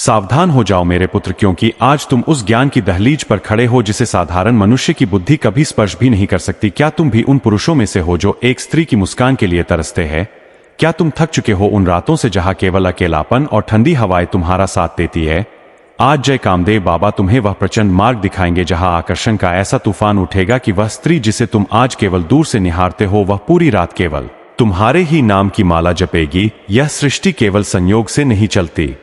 सावधान हो जाओ मेरे पुत्र, क्योंकि आज तुम उस ज्ञान की दहलीज पर खड़े हो जिसे साधारण मनुष्य की बुद्धि कभी स्पर्श भी नहीं कर सकती। क्या तुम भी उन पुरुषों में से हो जो एक स्त्री की मुस्कान के लिए तरसते हैं? क्या तुम थक चुके हो उन रातों से जहां केवल अकेलापन और ठंडी हवाएं तुम्हारा साथ देती है? आज जय कामदेव बाबा तुम्हें वह प्रचंड मार्ग दिखाएंगे जहां आकर्षण का ऐसा तूफान उठेगा कि वह स्त्री जिसे तुम आज केवल दूर से निहारते हो वह पूरी रात केवल तुम्हारे ही नाम की माला जपेगी। यह सृष्टि केवल संयोग से नहीं चलती।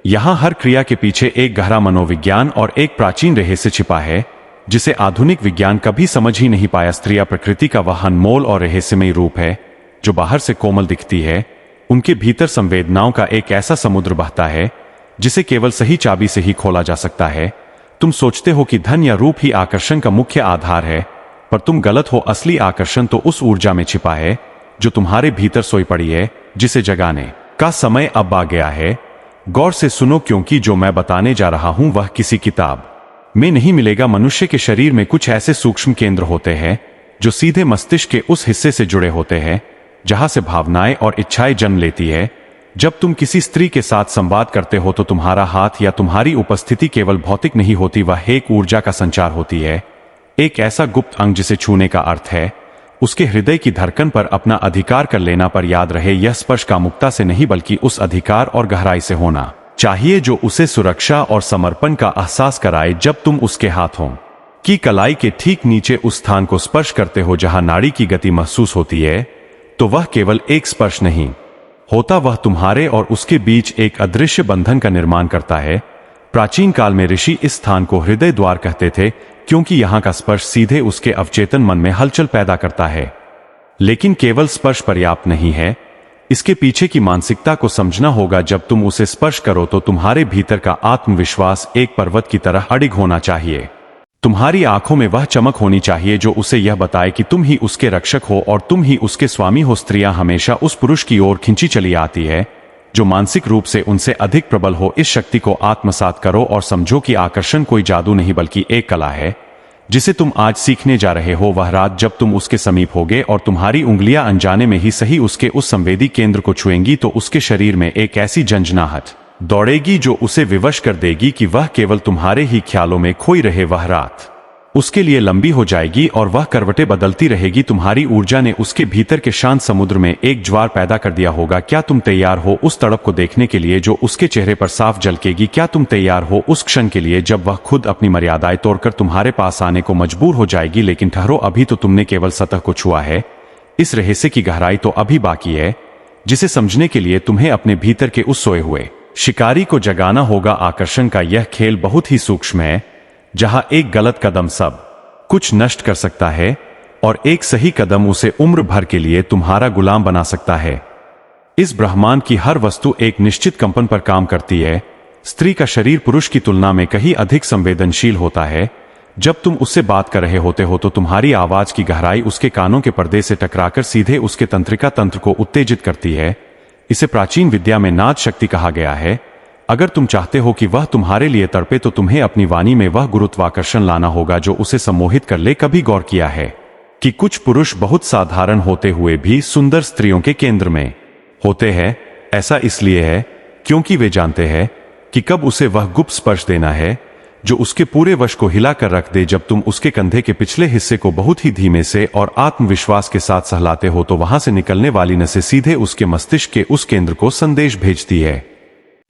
यहां हर क्रिया के पीछे एक गहरा मनोविज्ञान और एक प्राचीन रहस्य छिपा है जिसे आधुनिक विज्ञान कभी समझ ही नहीं पाया। स्त्रियां प्रकृति का वह अनमोल और रहस्यमय रूप है जो बाहर से कोमल दिखती है। उनके भीतर संवेदनाओं का एक ऐसा समुद्र बहता है जिसे केवल सही चाबी से ही खोला जा सकता है। तुम सोचते हो कि धन या रूप ही आकर्षण का मुख्य आधार है, पर तुम गलत हो। असली आकर्षण तो उस ऊर्जा में छिपा है जो तुम्हारे भीतर सोई पड़ी है, जिसे जगाने का समय अब आ गया है। गौर से सुनो, क्योंकि जो मैं बताने जा रहा हूं वह किसी किताब में नहीं मिलेगा। मनुष्य के शरीर में कुछ ऐसे सूक्ष्म केंद्र होते हैं जो सीधे मस्तिष्क के उस हिस्से से जुड़े होते हैं जहां से भावनाएं और इच्छाएं जन्म लेती है। जब तुम किसी स्त्री के साथ संवाद करते हो तो तुम्हारा हाथ या तुम्हारी उपस्थिति केवल भौतिक नहीं होती, वह एक ऊर्जा का संचार होती है। एक ऐसा गुप्त अंग जिसे छूने का अर्थ है उसके हृदय की धड़कन पर अपना अधिकार कर लेना। पर याद रहे, यह स्पर्श कामुकता से नहीं बल्कि उस अधिकार और गहराई से होना चाहिए जो उसे सुरक्षा और समर्पण का एहसास कराए। जब तुम उसके हाथों की कलाई के ठीक नीचे उस स्थान को स्पर्श करते हो जहां नाड़ी की गति महसूस होती है, तो वह केवल एक स्पर्श नहीं होता, वह तुम्हारे और उसके बीच एक अदृश्य बंधन का निर्माण करता है। प्राचीन काल में ऋषि इस स्थान को हृदय द्वार कहते थे क्योंकि यहां का स्पर्श सीधे उसके अवचेतन मन में हलचल पैदा करता है। लेकिन केवल स्पर्श पर्याप्त नहीं है, इसके पीछे की मानसिकता को समझना होगा। जब तुम उसे स्पर्श करो तो तुम्हारे भीतर का आत्मविश्वास एक पर्वत की तरह अडिग होना चाहिए। तुम्हारी आंखों में वह चमक होनी चाहिए जो उसे यह बताए कि तुम ही उसके रक्षक हो और तुम ही उसके स्वामी हो। स्त्रियां हमेशा उस पुरुष की ओर खिंची चली आती है जो मानसिक रूप से उनसे अधिक प्रबल हो। इस शक्ति को आत्मसात करो और समझो कि आकर्षण कोई जादू नहीं बल्कि एक कला है जिसे तुम आज सीखने जा रहे हो। वह रात जब तुम उसके समीप होगे और तुम्हारी उंगलियां अनजाने में ही सही उसके उस संवेदी केंद्र को छुएंगी, तो उसके शरीर में एक ऐसी झंझनाहट दौड़ेगी जो उसे विवश कर देगी कि वह केवल तुम्हारे ही ख्यालों में खोई रहे। वह रात उसके लिए लंबी हो जाएगी और वह करवटें बदलती रहेगी। तुम्हारी ऊर्जा ने उसके भीतर के शांत समुद्र में एक ज्वार पैदा कर दिया होगा। क्या तुम तैयार हो उस तड़प को देखने के लिए जो उसके चेहरे पर साफ झलकेगी? क्या तुम तैयार हो उस क्षण के लिए जब वह खुद अपनी मर्यादाएं तोड़कर तुम्हारे पास आने को मजबूर हो जाएगी? लेकिन ठहरो, अभी तो तुमने केवल सतह को छुआ है। इस रहस्य की गहराई तो अभी बाकी है जिसे समझने के लिए तुम्हें अपने भीतर के उस सोए हुए शिकारी को जगाना होगा। आकर्षण का यह खेल बहुत ही सूक्ष्म है जहां एक गलत कदम सब कुछ नष्ट कर सकता है और एक सही कदम उसे उम्र भर के लिए तुम्हारा गुलाम बना सकता है। इस ब्रह्मांड की हर वस्तु एक निश्चित कंपन पर काम करती है। स्त्री का शरीर पुरुष की तुलना में कहीं अधिक संवेदनशील होता है। जब तुम उससे बात कर रहे होते हो तो तुम्हारी आवाज की गहराई उसके कानों के पर्दे से टकराकर सीधे उसके तंत्रिका तंत्र को उत्तेजित करती है। इसे प्राचीन विद्या में नाद शक्ति कहा गया है। अगर तुम चाहते हो कि वह तुम्हारे लिए तड़पे तो तुम्हें अपनी वाणी में वह गुरुत्वाकर्षण लाना होगा जो उसे सम्मोहित कर ले। कभी गौर किया है कि कुछ पुरुष बहुत साधारण होते हुए भी सुंदर स्त्रियों के केंद्र में होते हैं? ऐसा इसलिए है क्योंकि वे जानते हैं कि कब उसे वह गुप्त स्पर्श देना है जो उसके पूरे वश को हिलाकर रख दे। जब तुम उसके कंधे के पिछले हिस्से को बहुत ही धीमे से और आत्मविश्वास के साथ सहलाते हो तो वहां से निकलने वाली नसें सीधे उसके मस्तिष्क के उस केंद्र को संदेश भेजती है।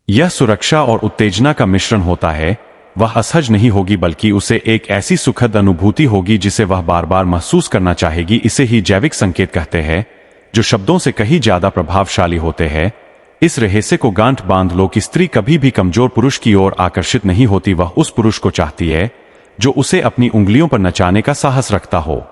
यह सुरक्षा और उत्तेजना का मिश्रण होता है। वह असहज नहीं होगी बल्कि उसे एक ऐसी सुखद अनुभूति होगी जिसे वह बार बार महसूस करना चाहेगी। इसे ही जैविक संकेत कहते हैं जो शब्दों से कहीं ज्यादा प्रभावशाली होते हैं। इस रहस्य को गांठ बांध लो कि स्त्री कभी भी कमजोर पुरुष की ओर आकर्षित नहीं होती। वह उस पुरुष को चाहती है जो उसे अपनी उंगलियों पर नचाने का साहस रखता हो।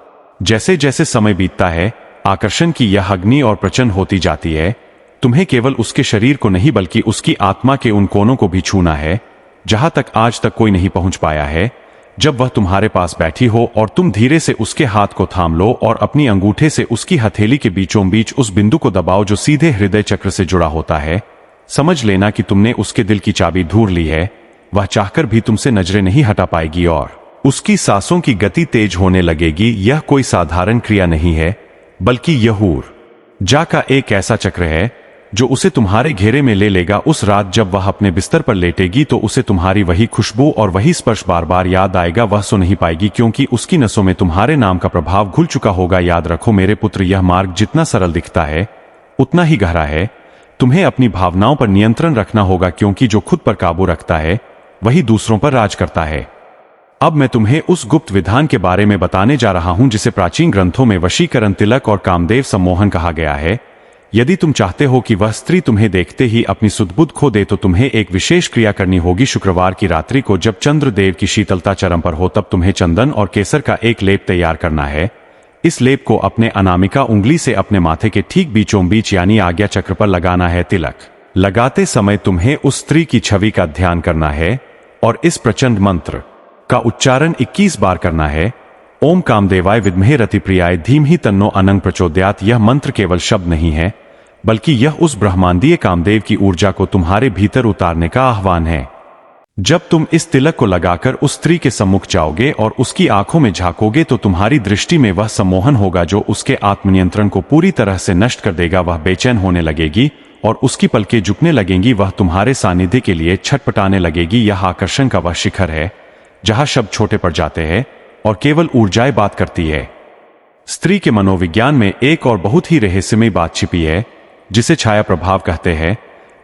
जैसे जैसे समय बीतता है आकर्षण की यह अग्नि और प्रचंड होती जाती है। तुम्हें केवल उसके शरीर को नहीं बल्कि उसकी आत्मा के उन कोनों को भी छूना है जहां तक आज तक कोई नहीं पहुंच पाया है। जब वह तुम्हारे पास बैठी हो और तुम धीरे से उसके हाथ को थाम लो और अपनी अंगूठे से उसकी हथेली के बीचों बीच उस बिंदु को दबाओ जो सीधे हृदय चक्र से जुड़ा होता है, समझ लेना कि तुमने उसके दिल की चाबी ढूंढ ली है। वह चाहकर भी तुमसे नजरें नहीं हटा पाएगी और उसकी सांसों की गति तेज होने लगेगी। यह कोई साधारण क्रिया नहीं है बल्कि यहूर जा का एक ऐसा चक्र है जो उसे तुम्हारे घेरे में ले लेगा। उस रात जब वह अपने बिस्तर पर लेटेगी तो उसे तुम्हारी वही खुशबू और वही स्पर्श बार बार याद आएगा। वह सो नहीं पाएगी क्योंकि उसकी नसों में तुम्हारे नाम का प्रभाव घुल चुका होगा। याद रखो मेरे पुत्र, यह मार्ग जितना सरल दिखता है उतना ही गहरा है। तुम्हें अपनी भावनाओं पर नियंत्रण रखना होगा क्योंकि जो खुद पर काबू रखता है वही दूसरों पर राज करता है। अब मैं तुम्हें उस गुप्त विधान के बारे में बताने जा रहा हूं जिसे प्राचीन ग्रंथों में वशीकरण, तिलक और कामदेव सम्मोहन कहा गया है। यदि तुम चाहते हो कि वह स्त्री तुम्हें देखते ही अपनी सुध-बुध खो दे तो तुम्हें एक विशेष क्रिया करनी होगी। शुक्रवार की रात्रि को जब चंद्रदेव की शीतलता चरम पर हो तब तुम्हें चंदन और केसर का एक लेप तैयार करना है। इस लेप को अपने अनामिका उंगली से अपने माथे के ठीक बीचों बीच यानी आज्ञा चक्र पर लगाना है। तिलक लगाते समय तुम्हें उस स्त्री की छवि का ध्यान करना है और इस प्रचंड मंत्र का उच्चारण 21 बार करना है। ओम कामदेवाय विद्महे रतिप्रियाय धीमहि तन्नो अनंग प्रचोदयात्। यह मंत्र केवल शब्द नहीं है बल्कि यह उस ब्रह्मांडीय कामदेव की ऊर्जा को तुम्हारे भीतर उतारने का आह्वान है। जब तुम इस तिलक को लगाकर उस स्त्री के सम्मुख जाओगे और उसकी आंखों में झांकोगे तो तुम्हारी दृष्टि में वह सम्मोहन होगा जो उसके आत्मनियंत्रण को पूरी तरह से नष्ट कर देगा। वह बेचैन होने लगेगी और उसकी पलकें झुकने लगेंगी। वह तुम्हारे सानिध्य के लिए छटपटाने लगेगी। यह आकर्षण का वह शिखर है जहां शब्द छोटे पड़ जाते हैं और केवल ऊर्जाएं बात करती है। स्त्री के मनोविज्ञान में एक और बहुत ही रहस्यमय बात छिपी है जिसे छाया प्रभाव कहते हैं।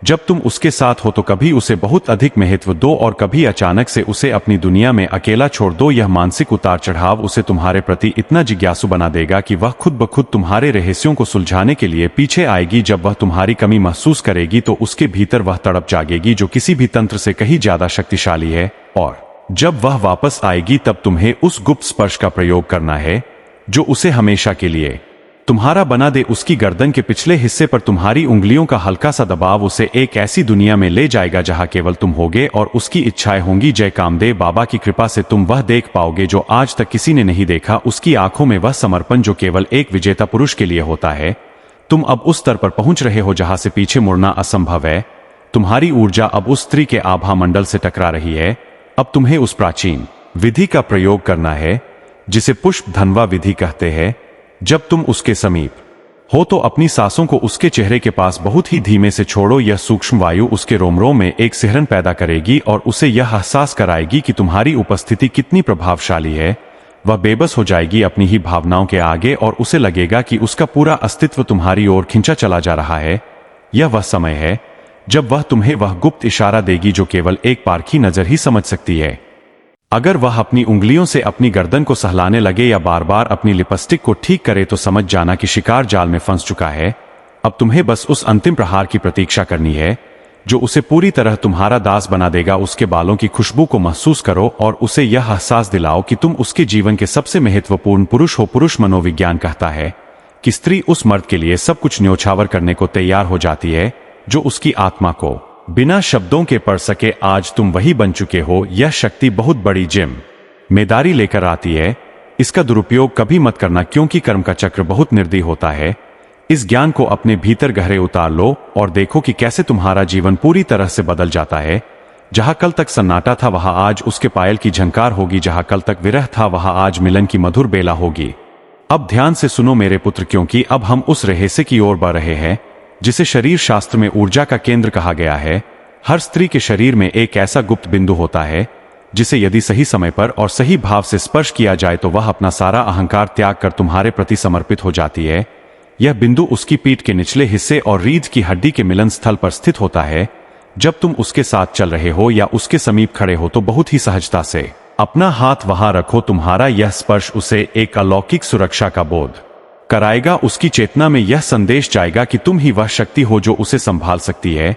जब तुम उसके साथ हो तो कभी उसे बहुत अधिक महत्व दो और कभी अचानक से उसे अपनी दुनिया में अकेला छोड़ दो। यह मानसिक उतार चढ़ाव उसे तुम्हारे प्रति इतना जिज्ञासु बना देगा कि वह खुद ब खुद तुम्हारे रहस्यों को सुलझाने के लिए पीछे आएगी। जब वह तुम्हारी कमी महसूस करेगी तो उसके भीतर वह तड़प जागेगी जो किसी भी तंत्र से कहीं ज्यादा शक्तिशाली है। और जब वह वापस आएगी तब तुम्हें उस गुप्त स्पर्श का प्रयोग करना है जो उसे हमेशा के लिए तुम्हारा बना दे। उसकी गर्दन के पिछले हिस्से पर तुम्हारी उंगलियों का हल्का सा दबाव उसे एक ऐसी दुनिया में ले जाएगा जहां केवल तुम होगे और उसकी इच्छाएं होंगी। जय कामदेव बाबा की कृपा से तुम वह देख पाओगे जो आज तक किसी ने नहीं देखा। उसकी आंखों में वह समर्पण जो केवल एक विजेता पुरुष के लिए होता है। तुम अब उस स्तर पर पहुंच रहे हो जहां से पीछे मुड़ना असंभव है। तुम्हारी ऊर्जा अब उस स्त्री के आभा मंडल से टकरा रही है। अब तुम्हें उस प्राचीन विधि का प्रयोग करना है जिसे पुष्प धनवा विधि कहते हैं। जब तुम उसके समीप हो तो अपनी सांसों को उसके चेहरे के पास बहुत ही धीमे से छोड़ो। यह सूक्ष्म वायु उसके रोमरों में एक सिहरन पैदा करेगी और उसे यह एहसास कराएगी कि तुम्हारी उपस्थिति कितनी प्रभावशाली है। वह बेबस हो जाएगी अपनी ही भावनाओं के आगे और उसे लगेगा कि उसका पूरा अस्तित्व तुम्हारी ओर खींचा चला जा रहा है। यह वह समय है जब वह तुम्हें वह गुप्त इशारा देगी जो केवल एक पारखी नजर ही समझ सकती है। अगर वह अपनी उंगलियों से अपनी गर्दन को सहलाने लगे या बार बार अपनी लिपस्टिक को ठीक करे तो समझ जाना कि शिकार जाल में फंस चुका है। अब तुम्हें बस उस अंतिम प्रहार की प्रतीक्षा करनी है जो उसे पूरी तरह तुम्हारा दास बना देगा। उसके बालों की खुशबू को महसूस करो और उसे यह एहसास दिलाओ कि तुम उसके जीवन के सबसे महत्वपूर्ण पुरुष हो। पुरुष मनोविज्ञान कहता है कि स्त्री उस मर्द के लिए सब कुछ न्योछावर करने को तैयार हो जाती है जो उसकी आत्मा को बिना शब्दों के पढ़ सके। आज तुम वही बन चुके हो। यह शक्ति बहुत बड़ी जिम्मेदारी लेकर आती है। इसका दुरुपयोग कभी मत करना क्योंकि कर्म का चक्र बहुत निर्दयी होता है। इस ज्ञान को अपने भीतर गहरे उतार लो और देखो कि कैसे तुम्हारा जीवन पूरी तरह से बदल जाता है। जहां कल तक सन्नाटा था वहां आज उसके पायल की झंकार होगी। जहां कल तक विरह था वहां आज मिलन की मधुर बेला होगी। अब ध्यान से सुनो मेरे पुत्र क्योंकि अब हम उस रहस्य की ओर बढ़ रहे हैं जिसे शरीर शास्त्र में ऊर्जा का केंद्र कहा गया है। हर स्त्री के शरीर में एक ऐसा गुप्त बिंदु होता है जिसे यदि सही समय पर और सही भाव से स्पर्श किया जाए तो वह अपना सारा अहंकार त्याग कर तुम्हारे प्रति समर्पित हो जाती है। यह बिंदु उसकी पीठ के निचले हिस्से और रीढ़ की हड्डी के मिलन स्थल पर स्थित होता है। जब तुम उसके साथ चल रहे हो या उसके समीप खड़े हो तो बहुत ही सहजता से अपना हाथ वहां रखो। तुम्हारा यह स्पर्श उसे एक अलौकिक सुरक्षा का बोध कराएगा। उसकी चेतना में यह संदेश जाएगा कि तुम ही वह शक्ति हो जो उसे संभाल सकती है।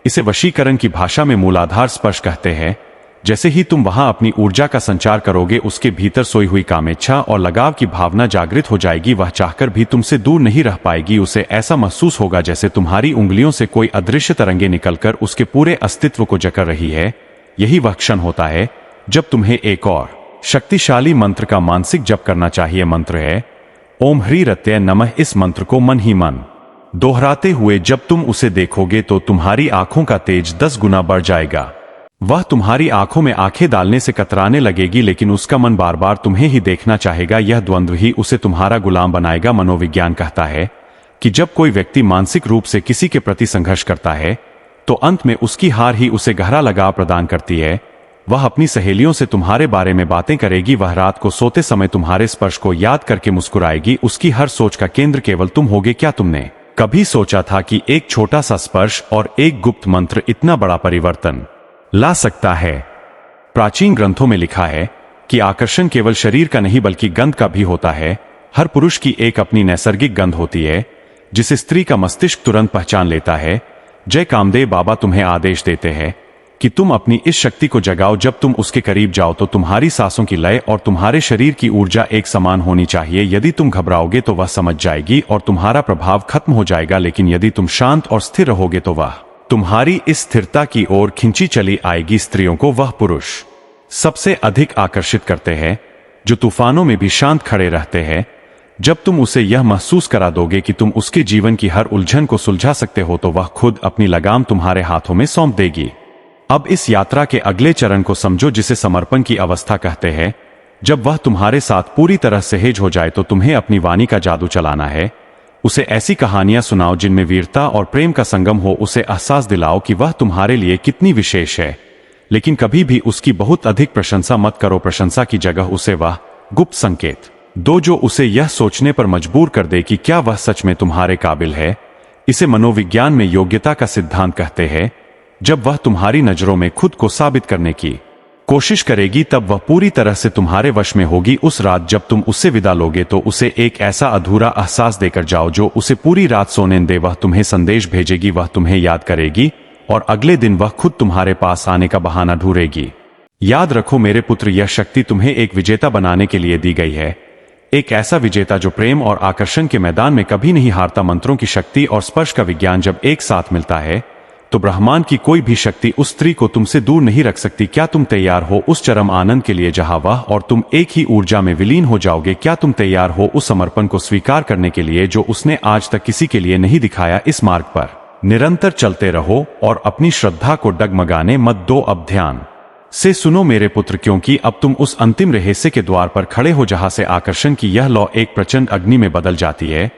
इसे वशीकरण की भाषा में मूलाधार स्पर्श कहते हैं। जैसे ही तुम वहां अपनी ऊर्जा का संचार करोगे उसके भीतर सोई हुई कामेच्छा और लगाव की भावना जागृत हो जाएगी। वह चाहकर भी तुमसे दूर नहीं रह पाएगी। उसे ऐसा महसूस होगा जैसे तुम्हारी उंगलियों से कोई अदृश्य तरंगे निकलकर उसके पूरे अस्तित्व को जकड़ रही है। यही वह क्षण होता है जब तुम्हें एक और शक्तिशाली मंत्र का मानसिक जप करना चाहिए। मंत्र है ओम ह्री रत्य नमः। इस मंत्र को मन ही मन दोहराते हुए जब तुम उसे देखोगे तो तुम्हारी आंखों का तेज 10 गुना बढ़ जाएगा। वह तुम्हारी आंखों में आंखें डालने से कतराने लगेगी लेकिन उसका मन बार बार तुम्हें ही देखना चाहेगा। यह द्वंद्व ही उसे तुम्हारा गुलाम बनाएगा। मनोविज्ञान कहता है कि जब कोई व्यक्ति मानसिक रूप से किसी के प्रति संघर्ष करता है तो अंत में उसकी हार ही उसे गहरा लगाव प्रदान करती है। वह अपनी सहेलियों से तुम्हारे बारे में बातें करेगी, वह रात को सोते समय तुम्हारे स्पर्श को याद करके मुस्कुराएगी, उसकी हर सोच का केंद्र केवल तुम होगे। क्या तुमने कभी सोचा था कि एक छोटा सा स्पर्श और एक गुप्त मंत्र इतना बड़ा परिवर्तन ला सकता है? प्राचीन ग्रंथों में लिखा है कि आकर्षण केवल शरीर का नहीं बल्कि गंध का भी होता है। हर पुरुष की एक अपनी नैसर्गिक गंध होती है जिसे स्त्री का मस्तिष्क तुरंत पहचान लेता है। जय कामदेव बाबा तुम्हें आदेश देते हैं कि तुम अपनी इस शक्ति को जगाओ। जब तुम उसके करीब जाओ तो तुम्हारी सांसों की लय और तुम्हारे शरीर की ऊर्जा एक समान होनी चाहिए। यदि तुम घबराओगे तो वह समझ जाएगी और तुम्हारा प्रभाव खत्म हो जाएगा, लेकिन यदि तुम शांत और स्थिर रहोगे तो वह तुम्हारी इस स्थिरता की ओर खिंची चली आएगी। स्त्रियों को वह पुरुष सबसे अधिक आकर्षित करते हैं जो तूफानों में भी शांत खड़े रहते हैं। जब तुम उसे यह महसूस करा दोगे कि तुम उसके जीवन की हर उलझन को सुलझा सकते हो तो वह खुद अपनी लगाम तुम्हारे हाथों में सौंप देगी। अब इस यात्रा के अगले चरण को समझो जिसे समर्पण की अवस्था कहते हैं। जब वह तुम्हारे साथ पूरी तरह सहज हो जाए तो तुम्हें अपनी वाणी का जादू चलाना है। उसे ऐसी कहानियां सुनाओ जिनमें वीरता और प्रेम का संगम हो। उसे एहसास दिलाओ कि वह तुम्हारे लिए कितनी विशेष है, लेकिन कभी भी उसकी बहुत अधिक प्रशंसा मत करो। प्रशंसा की जगह उसे वह गुप्त संकेत दो जो उसे यह सोचने पर मजबूर कर दे कि क्या वह सच में तुम्हारे काबिल है। इसे मनोविज्ञान में योग्यता का सिद्धांत कहते हैं। जब वह तुम्हारी नजरों में खुद को साबित करने की कोशिश करेगी तब वह पूरी तरह से तुम्हारे वश में होगी। उस रात जब तुम उससे विदा लोगे तो उसे एक ऐसा अधूरा एहसास देकर जाओ जो उसे पूरी रात सोने न दे। वह तुम्हें संदेश भेजेगी, वह तुम्हें याद करेगी और अगले दिन वह खुद तुम्हारे पास आने का बहाना ढूंढेगी। याद रखो मेरे पुत्र, यह शक्ति तुम्हें एक विजेता बनाने के लिए दी गई है। एक ऐसा विजेता जो प्रेम और आकर्षण के मैदान में कभी नहीं हारता। मंत्रों की शक्ति और स्पर्श का विज्ञान जब एक साथ मिलता है तो ब्रह्मांड की कोई भी शक्ति उस स्त्री को तुमसे दूर नहीं रख सकती। क्या तुम तैयार हो उस चरम आनंद के लिए जहां वह और तुम एक ही ऊर्जा में विलीन हो जाओगे? क्या तुम तैयार हो उस समर्पण को स्वीकार करने के लिए जो उसने आज तक किसी के लिए नहीं दिखाया? इस मार्ग पर निरंतर चलते रहो और अपनी श्रद्धा को डगमगाने मत दो। अब ध्यान से सुनो मेरे पुत्र, क्योंकि अब तुम उस अंतिम रहस्य के द्वार पर खड़े हो जहां से आकर्षण की यह लौ एक प्रचंड अग्नि में बदल जाती है।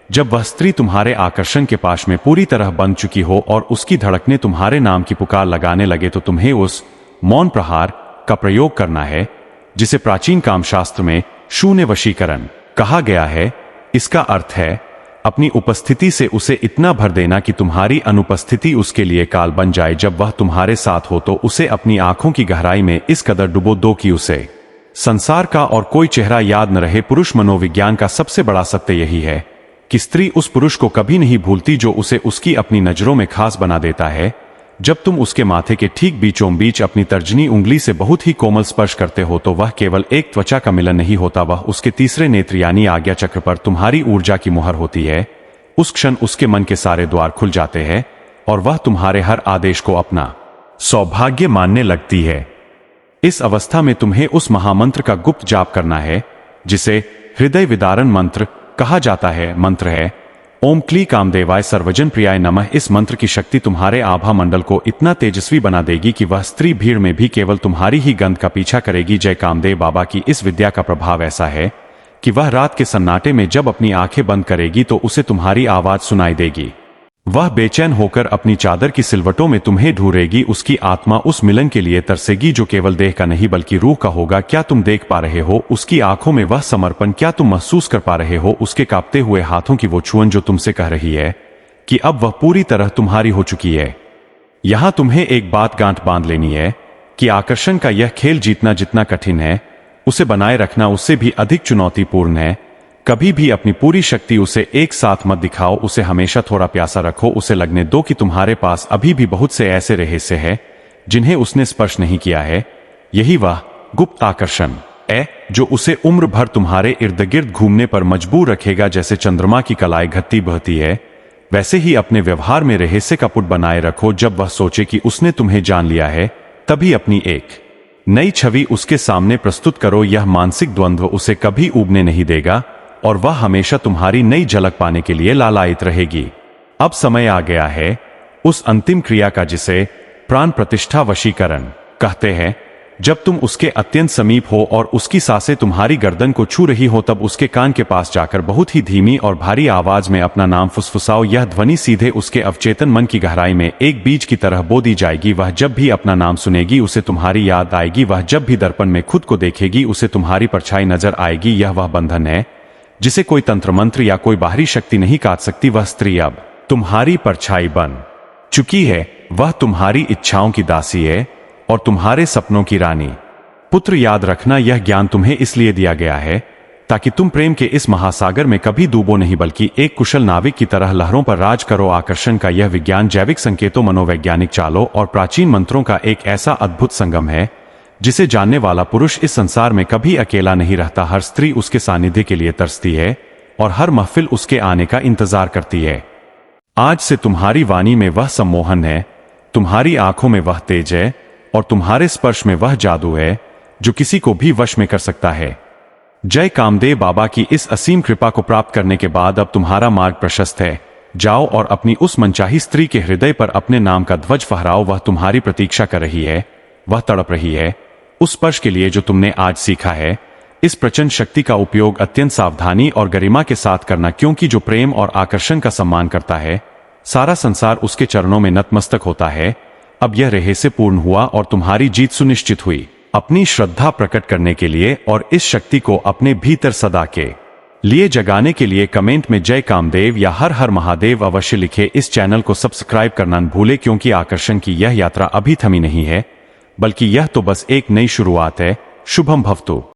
जब वह स्त्री तुम्हारे आकर्षण के पाश में पूरी तरह बंध चुकी हो और उसकी धड़कने तुम्हारे नाम की पुकार लगाने लगे तो तुम्हें उस मौन प्रहार का प्रयोग करना है जिसे प्राचीन कामशास्त्र में शून्य वशीकरण कहा गया है। इसका अर्थ है अपनी उपस्थिति से उसे इतना भर देना कि तुम्हारी अनुपस्थिति उसके लिए काल बन जाए। जब वह तुम्हारे साथ हो तो उसे अपनी आंखों की गहराई में इस कदर डुबो दो कि उसे संसार का और कोई चेहरा याद न रहे। पुरुष मनोविज्ञान का सबसे बड़ा सत्य यही है कि स्त्री उस पुरुष को कभी नहीं भूलती जो उसे उसकी अपनी नजरों में खास बना देता है। जब तुम उसके माथे के ठीक बीचों बीच अपनी तर्जनी उंगली से बहुत ही कोमल स्पर्श करते हो तो वह केवल एक त्वचा का मिलन नहीं होता, वह उसके तीसरे नेत्र यानी आज्ञा चक्र पर तुम्हारी ऊर्जा की मुहर होती है। उस क्षण उसके मन के सारे द्वार खुल जाते हैं और वह तुम्हारे हर आदेश को अपना सौभाग्य मानने लगती है। इस अवस्था में तुम्हें उस महामंत्र का गुप्त जाप करना है जिसे हृदय विदारण मंत्र कहा जाता है। मंत्र है ओम क्ली कामदेवाय सर्वजन प्रियाय नमः। इस मंत्र की शक्ति तुम्हारे आभा मंडल को इतना तेजस्वी बना देगी कि वह स्त्री भीड़ में भी केवल तुम्हारी ही गंध का पीछा करेगी। जय कामदेव बाबा की इस विद्या का प्रभाव ऐसा है कि वह रात के सन्नाटे में जब अपनी आंखें बंद करेगी तो उसे तुम्हारी आवाज सुनाई देगी। वह बेचैन होकर अपनी चादर की सिलवटों में तुम्हें ढूंढेगी। उसकी आत्मा उस मिलन के लिए तरसेगी जो केवल देह का नहीं बल्कि रूह का होगा। क्या तुम देख पा रहे हो उसकी आंखों में वह समर्पण? क्या तुम महसूस कर पा रहे हो उसके कांपते हुए हाथों की वो छुअन जो तुमसे कह रही है कि अब वह पूरी तरह तुम्हारी हो चुकी है? यहां तुम्हें एक बात गांठ बांध लेनी है कि आकर्षण का यह खेल जीतना जितना कठिन है उसे बनाए रखना उससे भी अधिक चुनौतीपूर्ण है। कभी भी अपनी पूरी शक्ति उसे एक साथ मत दिखाओ, उसे हमेशा थोड़ा प्यासा रखो। उसे लगने दो कि तुम्हारे पास अभी भी बहुत से ऐसे रहस्य हैं जिन्हें उसने स्पर्श नहीं किया है। यही वह गुप्त आकर्षण है जो उसे उम्र भर तुम्हारे इर्द गिर्द घूमने पर मजबूर रखेगा। जैसे चंद्रमा की कलाई घटती बहती है वैसे ही अपने व्यवहार में रहस्य का पुट बनाए रखो। जब वह सोचे कि उसने तुम्हें जान लिया है तभी अपनी एक नई छवि उसके सामने प्रस्तुत करो। यह मानसिक द्वंद्व उसे कभी ऊबने नहीं देगा और वह हमेशा तुम्हारी नई झलक पाने के लिए लालायित रहेगी। अब समय आ गया है उस अंतिम क्रिया का जिसे प्राण प्रतिष्ठा वशीकरण कहते हैं। जब तुम उसके अत्यंत समीप हो और उसकी सांसें तुम्हारी गर्दन को छू रही हो, तब उसके कान के पास जाकर बहुत ही धीमी और भारी आवाज में अपना नाम फुसफुसाओ। यह ध्वनि सीधे उसके अवचेतन मन की गहराई में एक बीज की तरह बो दी जाएगी। वह जब भी अपना नाम सुनेगी उसे तुम्हारी याद आएगी। वह जब भी दर्पण में खुद को देखेगी उसे तुम्हारी परछाई नजर आएगी। यह वह बंधन है जिसे कोई तंत्र मंत्र या कोई बाहरी शक्ति नहीं काट सकती। वह स्त्री अब तुम्हारी परछाई बन चुकी है। वह तुम्हारी इच्छाओं की दासी है और तुम्हारे सपनों की रानी। पुत्र, याद रखना, यह ज्ञान तुम्हें इसलिए दिया गया है ताकि तुम प्रेम के इस महासागर में कभी डूबो नहीं, बल्कि एक कुशल नाविक की तरह लहरों पर राज करो। आकर्षण का यह विज्ञान जैविक संकेतों, मनोवैज्ञानिक चालों और प्राचीन मंत्रों का एक ऐसा अद्भुत संगम है जिसे जानने वाला पुरुष इस संसार में कभी अकेला नहीं रहता। हर स्त्री उसके सानिध्य के लिए तरसती है और हर महफिल उसके आने का इंतजार करती है। आज से तुम्हारी वाणी में वह सम्मोहन है, तुम्हारी आंखों में वह तेज है और तुम्हारे स्पर्श में वह जादू है जो किसी को भी वश में कर सकता है। जय कामदेव बाबा की इस असीम कृपा को प्राप्त करने के बाद अब तुम्हारा मार्ग प्रशस्त है। जाओ और अपनी उस मनचाही स्त्री के हृदय पर अपने नाम का ध्वज फहराओ। वह तुम्हारी प्रतीक्षा कर रही है, वह तड़प रही है उस स्पर्श के लिए जो तुमने आज सीखा है। इस प्रचंड शक्ति का उपयोग अत्यंत सावधानी और गरिमा के साथ करना, क्योंकि जो प्रेम और आकर्षण का सम्मान करता है सारा संसार उसके चरणों में नतमस्तक होता है। अब यह रहस्य पूर्ण हुआ और तुम्हारी जीत सुनिश्चित हुई। अपनी श्रद्धा प्रकट करने के लिए और इस शक्ति को अपने भीतर सदा के लिए जगाने के लिए कमेंट में जय कामदेव या हर हर महादेव अवश्य लिखे। इस चैनल को सब्सक्राइब करना न भूले, क्योंकि आकर्षण की यह यात्रा अभी थमी नहीं है, बल्कि यह तो बस एक नई शुरुआत है। शुभम भवतु।